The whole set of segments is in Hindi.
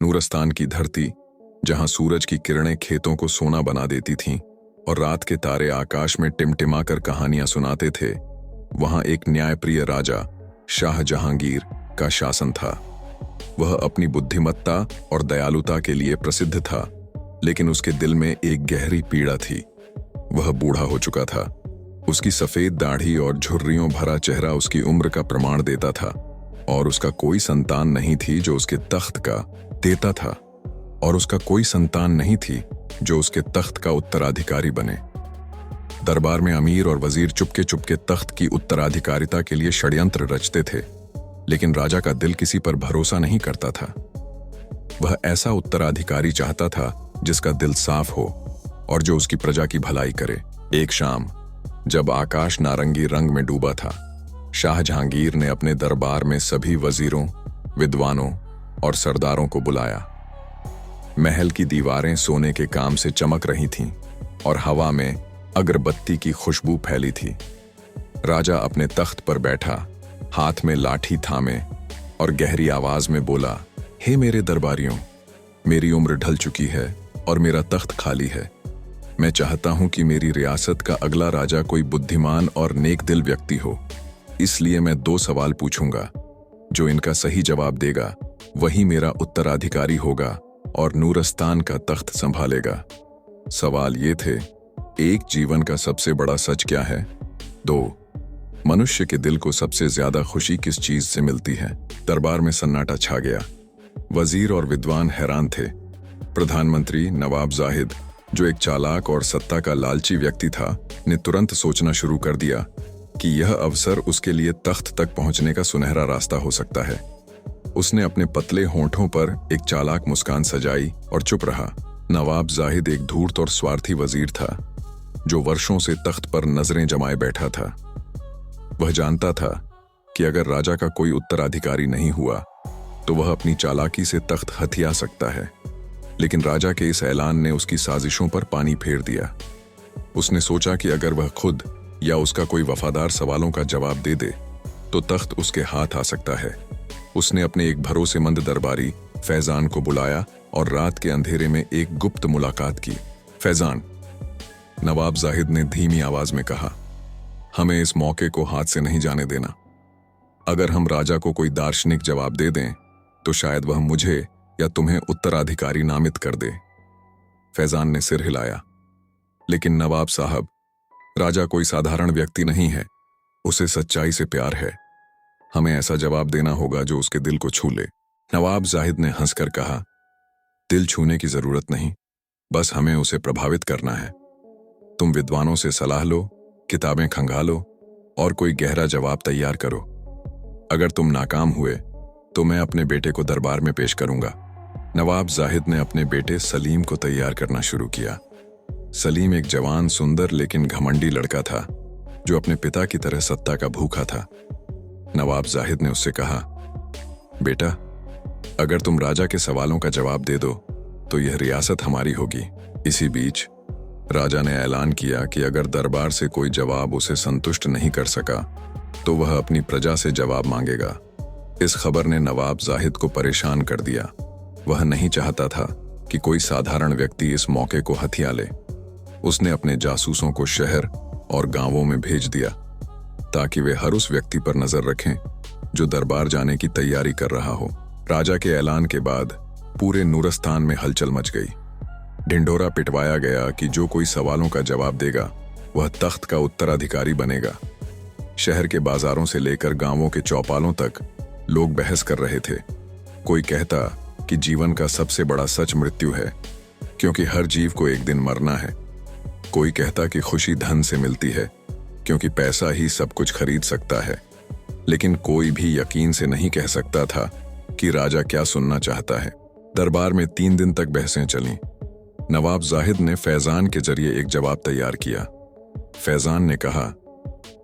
नूरस्तान की धरती, जहां सूरज की किरणें खेतों को सोना बना देती थीं और रात के तारे आकाश में टिमटिमाकर कहानियां सुनाते थे, वहां एक न्यायप्रिय राजा शाह जहांगीर का शासन था। वह अपनी बुद्धिमत्ता और दयालुता के लिए प्रसिद्ध था, लेकिन उसके दिल में एक गहरी पीड़ा थी। वह बूढ़ा हो चुका था। उसकी सफेद दाढ़ी और झुर्रियों भरा चेहरा उसकी उम्र का प्रमाण देता था, और उसका कोई संतान नहीं थी जो उसके तख्त का देता था और उसका कोई संतान नहीं थी जो उसके तख्त का उत्तराधिकारी बने। दरबार में अमीर और वजीर चुपके चुपके तख्त की उत्तराधिकारिता के लिए षड्यंत्र रचते थे, लेकिन राजा का दिल किसी पर भरोसा नहीं करता था। वह ऐसा उत्तराधिकारी चाहता था जिसका दिल साफ हो और जो उसकी प्रजा की भलाई करे। एक शाम, जब आकाश नारंगी रंग में डूबा था, शाह जहांगीर ने अपने दरबार में सभी वजीरों, विद्वानों और सरदारों को बुलाया। महल की दीवारें सोने के काम से चमक रही थीं और हवा में अगरबत्ती की खुशबू फैली थी। राजा अपने तख्त पर बैठा, हाथ में लाठी थामे और गहरी आवाज में बोला, हे मेरे दरबारियों, मेरी उम्र ढल चुकी है और मेरा तख्त खाली है। मैं चाहता हूं कि मेरी रियासत का अगला राजा कोई बुद्धिमान और नेक दिल व्यक्ति हो। इसलिए मैं 2 सवाल पूछूंगा। जो इनका सही जवाब देगा वही मेरा उत्तराधिकारी होगा और नूरस्तान का तख्त संभालेगा। सवाल ये थे, 1, जीवन का सबसे बड़ा सच क्या है? 2, मनुष्य के दिल को सबसे ज्यादा खुशी किस चीज से मिलती है? दरबार में सन्नाटा छा गया। वजीर और विद्वान हैरान थे। प्रधानमंत्री नवाब जाहिद, जो एक चालाक और सत्ता का लालची व्यक्ति था, ने तुरंत सोचना शुरू कर दिया कि यह अवसर उसके लिए तख्त तक पहुंचने का सुनहरा रास्ता हो सकता है। उसने अपने पतले होंठों पर एक चालाक मुस्कान सजाई और चुप रहा। नवाब जाहिद एक धूर्त और स्वार्थी वजीर था, जो वर्षों से तख्त पर नजरें जमाए बैठा था। वह जानता था कि अगर राजा का कोई उत्तराधिकारी नहीं हुआ तो वह अपनी चालाकी से तख्त हथिया सकता है, लेकिन राजा के इस ऐलान ने उसकी साजिशों पर पानी फेर दिया। उसने सोचा कि अगर वह खुद या उसका कोई वफादार सवालों का जवाब दे दे तो तख्त उसके हाथ आ सकता है। उसने अपने एक भरोसेमंद दरबारी फैजान को बुलाया और रात के अंधेरे में एक गुप्त मुलाकात की। फैजान, नवाब जाहिद ने धीमी आवाज में कहा, हमें इस मौके को हाथ से नहीं जाने देना। अगर हम राजा को कोई दार्शनिक जवाब दे दें तो शायद वह मुझे या तुम्हें उत्तराधिकारी नामित कर दे। फैजान ने सिर हिलाया, लेकिन नवाब साहब, राजा कोई साधारण व्यक्ति नहीं है, उसे सच्चाई से प्यार है। हमें ऐसा जवाब देना होगा जो उसके दिल को छू ले। नवाब जाहिद ने हंसकर कहा, दिल छूने की जरूरत नहीं, बस हमें उसे प्रभावित करना है। तुम विद्वानों से सलाह लो, किताबें खंगालो और कोई गहरा जवाब तैयार करो। अगर तुम नाकाम हुए तो मैं अपने बेटे को दरबार में पेश करूंगा। नवाब जाहिद ने अपने बेटे सलीम को तैयार करना शुरू किया। सलीम एक जवान, सुंदर लेकिन घमंडी लड़का था, जो अपने पिता की तरह सत्ता का भूखा था। नवाब जाहिद ने उससे कहा, बेटा, अगर तुम राजा के सवालों का जवाब दे दो तो यह रियासत हमारी होगी। इसी बीच राजा ने ऐलान किया कि अगर दरबार से कोई जवाब उसे संतुष्ट नहीं कर सका तो वह अपनी प्रजा से जवाब मांगेगा। इस खबर ने नवाब जाहिद को परेशान कर दिया। वह नहीं चाहता था कि कोई साधारण व्यक्ति इस मौके को हथिया ले। उसने अपने जासूसों को शहर और गांवों में भेज दिया ताकि वे हर उस व्यक्ति पर नजर रखें जो दरबार जाने की तैयारी कर रहा हो। राजा के ऐलान के बाद पूरे नूरस्तान में हलचल मच गई। ढिंढोरा पिटवाया गया कि जो कोई सवालों का जवाब देगा वह तख्त का उत्तराधिकारी बनेगा। शहर के बाजारों से लेकर गांवों के चौपालों तक लोग बहस कर रहे थे। कोई कहता कि जीवन का सबसे बड़ा सच मृत्यु है, क्योंकि हर जीव को एक दिन मरना है। कोई कहता कि खुशी धन से मिलती है, क्योंकि पैसा ही सब कुछ खरीद सकता है। लेकिन कोई भी यकीन से नहीं कह सकता था कि राजा क्या सुनना चाहता है। दरबार में 3 दिन तक बहसें चलीं। नवाब जाहिद ने फैजान के जरिए एक जवाब तैयार किया। फैजान ने कहा,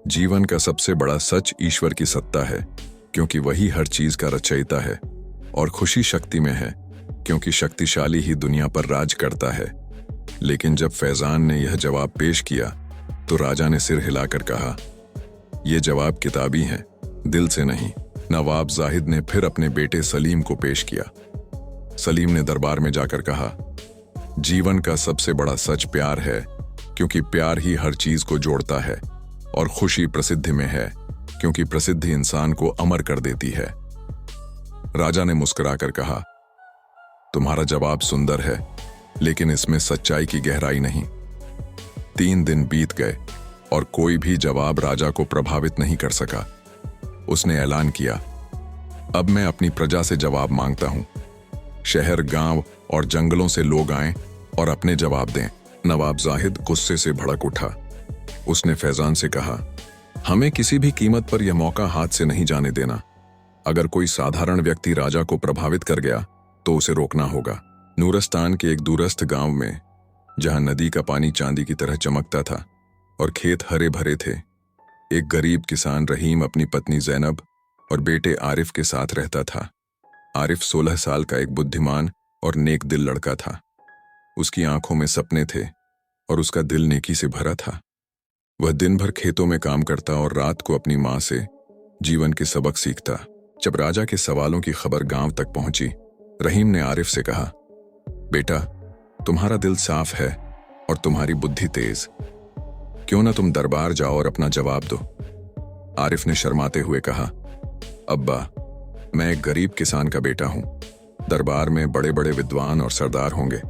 जीवन का सबसे बड़ा सच ईश्वर की सत्ता है, क्योंकि वही हर चीज का रचयिता है, और खुशी शक्ति में है, क्योंकि शक्तिशाली ही दुनिया पर राज करता है। लेकिन जब फैजान ने यह जवाब पेश किया तो राजा ने सिर हिलाकर कहा, यह जवाब किताबी है, दिल से नहीं। नवाब जाहिद ने फिर अपने बेटे सलीम को पेश किया। सलीम ने दरबार में जाकर कहा, जीवन का सबसे बड़ा सच प्यार है, क्योंकि प्यार ही हर चीज को जोड़ता है, और खुशी प्रसिद्धि में है, क्योंकि प्रसिद्धि इंसान को अमर कर देती है। राजा ने मुस्कुराकर कहा, तुम्हारा जवाब सुंदर है, लेकिन इसमें सच्चाई की गहराई नहीं। 3 दिन बीत गए और कोई भी जवाब राजा को प्रभावित नहीं कर सका। उसने ऐलान किया, अब मैं अपनी प्रजा से जवाब मांगता हूं। शहर, गांव और जंगलों से लोग आएं और अपने जवाब दें। नवाब जाहिद गुस्से से भड़क उठा। उसने फैजान से कहा, हमें किसी भी कीमत पर यह मौका हाथ से नहीं जाने देना। अगर कोई साधारण व्यक्ति राजा को प्रभावित कर गया तो उसे रोकना होगा। नूरस्तान के एक दूरस्थ गांव में, जहां नदी का पानी चांदी की तरह चमकता था और खेत हरे भरे थे, एक गरीब किसान रहीम अपनी पत्नी जैनब और बेटे आरिफ के साथ रहता था। आरिफ 16 साल का एक बुद्धिमान और नेक दिल लड़का था। उसकी आंखों में सपने थे और उसका दिल नेकी से भरा था। वह दिन भर खेतों में काम करता और रात को अपनी मां से जीवन के सबक सीखता। जब राजा के सवालों की खबर गांव तक पहुंची, रहीम ने आरिफ से कहा, बेटा, तुम्हारा दिल साफ है और तुम्हारी बुद्धि तेज। क्यों ना तुम दरबार जाओ और अपना जवाब दो। आरिफ ने शर्माते हुए कहा, अब्बा, मैं एक गरीब किसान का बेटा हूं। दरबार में बड़े बड़े विद्वान और सरदार होंगे,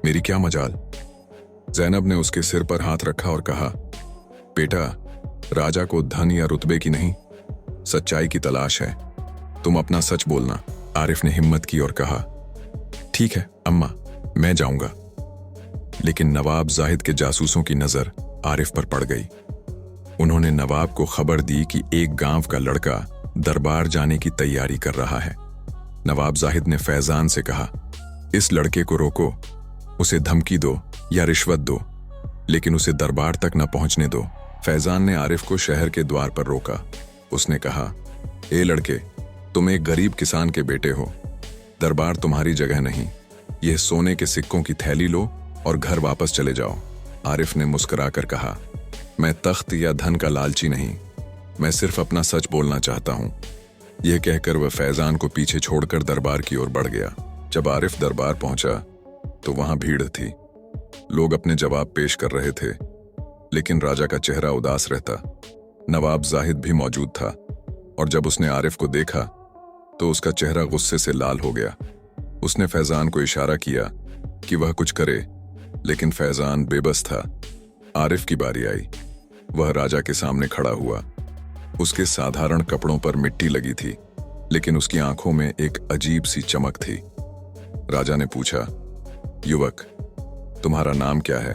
मेरी क्या मजाल। जैनब ने उसके सिर पर हाथ रखा और कहा, बेटा, राजा को धन या रुतबे की नहीं, सच्चाई की तलाश है। तुम अपना सच बोलना। आरिफ ने हिम्मत की और कहा, ठीक है अम्मा, मैं जाऊंगा। लेकिन नवाब जाहिद के जासूसों की नजर आरिफ पर पड़ गई। उन्होंने नवाब को खबर दी कि एक गांव का लड़का दरबार जाने की तैयारी कर रहा है। नवाब जाहिद ने फैजान से कहा, इस लड़के को रोको, उसे धमकी दो या रिश्वत दो, लेकिन उसे दरबार तक न पहुंचने दो। फैजान ने आरिफ को शहर के द्वार पर रोका। उसने कहा, ए लड़के, तुम एक गरीब किसान के बेटे हो। दरबार तुम्हारी जगह नहीं। यह सोने के सिक्कों की थैली लो और घर वापस चले जाओ। आरिफ ने मुस्कुराकर कहा, मैं तख्त या धन का लालची नहीं, मैं सिर्फ अपना सच बोलना चाहता हूं। यह कहकर वह फैजान को पीछे छोड़कर दरबार की ओर बढ़ गया। जब आरिफ दरबार पहुंचा तो वहां भीड़ थी। लोग अपने जवाब पेश कर रहे थे, लेकिन राजा का चेहरा उदास रहता। नवाब जाहिद भी मौजूद था और जब उसने आरिफ को देखा तो उसका चेहरा गुस्से से लाल हो गया। उसने फैजान को इशारा किया कि वह कुछ करे, लेकिन फैजान बेबस था। आरिफ की बारी आई। वह राजा के सामने खड़ा हुआ। उसके साधारण कपड़ों पर मिट्टी लगी थी, लेकिन उसकी आंखों में एक अजीब सी चमक थी। राजा ने पूछा, युवक, तुम्हारा नाम क्या है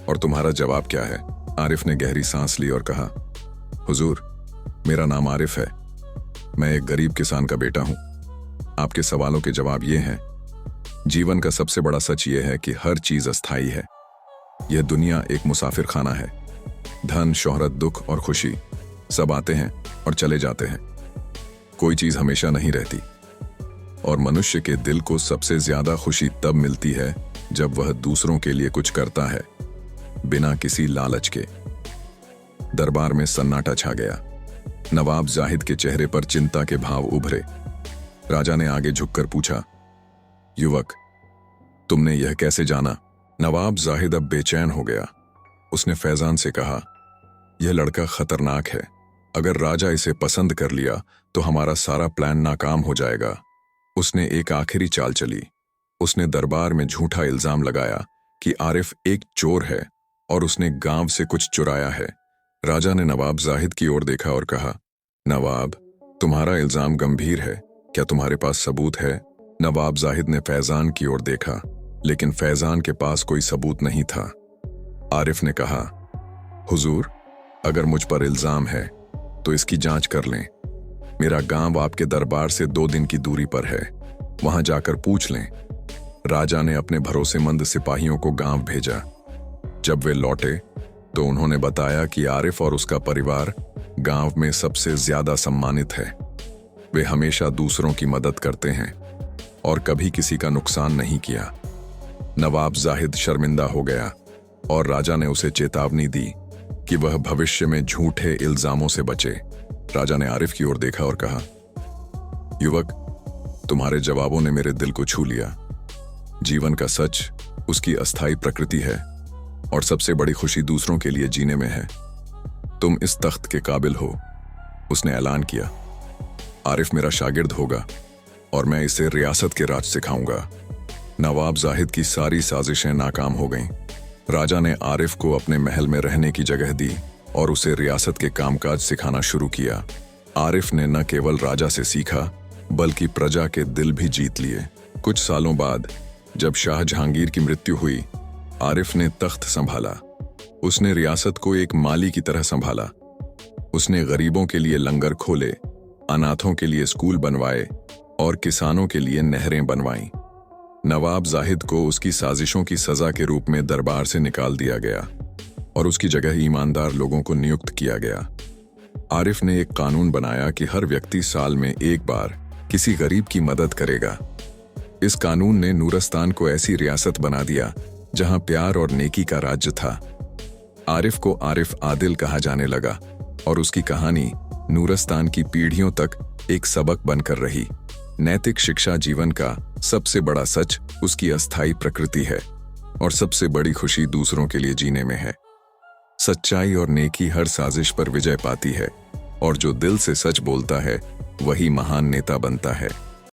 और तुम्हारा जवाब क्या है? आरिफ ने गहरी सांस ली और कहा, हुजूर, मेरा नाम आरिफ है। मैं एक गरीब किसान का बेटा हूं। आपके सवालों के जवाब ये हैं। जीवन का सबसे बड़ा सच ये है कि हर चीज अस्थायी है। यह दुनिया एक मुसाफिर खाना है। धन, शोहरत, दुख और खुशी सब आते हैं और चले जाते हैं। कोई चीज हमेशा नहीं रहती। और मनुष्य के दिल को सबसे ज्यादा खुशी तब मिलती है जब वह दूसरों के लिए कुछ करता है, बिना किसी लालच के। दरबार में सन्नाटा छा गया। नवाब जाहिद के चेहरे पर चिंता के भाव उभरे। राजा ने आगे झुककर पूछा, युवक, तुमने यह कैसे जाना? नवाब जाहिद अब बेचैन हो गया। उसने फैजान से कहा, यह लड़का खतरनाक है। अगर राजा इसे पसंद कर लिया तो हमारा सारा प्लान नाकाम हो जाएगा। उसने एक आखिरी चाल चली। उसने दरबार में झूठा इल्जाम लगाया कि आरिफ एक चोर है और उसने गांव से कुछ चुराया है। राजा ने नवाब जाहिद की ओर देखा और कहा, नवाब, तुम्हारा इल्जाम गंभीर है, क्या तुम्हारे पास सबूत है? नवाब जाहिद ने फैजान की ओर देखा, लेकिन फैजान के पास कोई सबूत नहीं था। आरिफ ने कहा, हुजूर, अगर मुझ पर इल्जाम है तो इसकी जांच कर लें। मेरा गांव आपके दरबार से 2 दिन की दूरी पर है, वहां जाकर पूछ लें। राजा ने अपने भरोसेमंद सिपाहियों को गांव भेजा। जब वे लौटे तो उन्होंने बताया कि आरिफ और उसका परिवार गांव में सबसे ज्यादा सम्मानित है। वे हमेशा दूसरों की मदद करते हैं और कभी किसी का नुकसान नहीं किया। नवाब जाहिद शर्मिंदा हो गया और राजा ने उसे चेतावनी दी कि वह भविष्य में झूठे इल्जामों से बचे। राजा ने आरिफ की ओर देखा और कहा, युवक, तुम्हारे जवाबों ने मेरे दिल को छू लिया। जीवन का सच उसकी अस्थायी प्रकृति है और सबसे बड़ी खुशी दूसरों के लिए जीने में है। तुम इस तख्त के काबिल हो, उसने ऐलान किया। आरिफ मेरा शागिर्द होगा और मैं इसे रियासत के राज सिखाऊंगा। नवाब जाहिद की सारी साजिशें नाकाम हो गईं। राजा ने आरिफ को अपने महल में रहने की जगह दी और उसे रियासत के कामकाज सिखाना शुरू किया। आरिफ ने न केवल राजा से सीखा बल्कि प्रजा के दिल भी जीत लिए। कुछ सालों बाद जब शाह जहांगीर की मृत्यु हुई, आरिफ ने तख्त संभाला। उसने रियासत को एक माली की तरह संभाला। उसने गरीबों के लिए लंगर खोले, अनाथों के लिए स्कूल बनवाए और किसानों के लिए नहरें बनवाईं। नवाब जाहिद को उसकी साजिशों की सजा के रूप में दरबार से निकाल दिया गया और उसकी जगह ईमानदार लोगों को नियुक्त किया गया। आरिफ ने एक कानून बनाया कि हर व्यक्ति साल में एक बार किसी गरीब की मदद करेगा। इस कानून ने नूरस्तान को ऐसी रियासत बना दिया जहां प्यार और नेकी का राज्य था। आरिफ को आरिफ आदिल कहा जाने लगा और उसकी कहानी नूरस्तान की पीढ़ियों तक एक सबक बनकर रही। नैतिक शिक्षा जीवन का सबसे बड़ा सच उसकी अस्थायी प्रकृति है और सबसे बड़ी खुशी दूसरों के लिए जीने में है। सच्चाई और नेकी हर साजिश पर विजय पाती है और जो दिल से सच बोलता है वही महान नेता बनता है।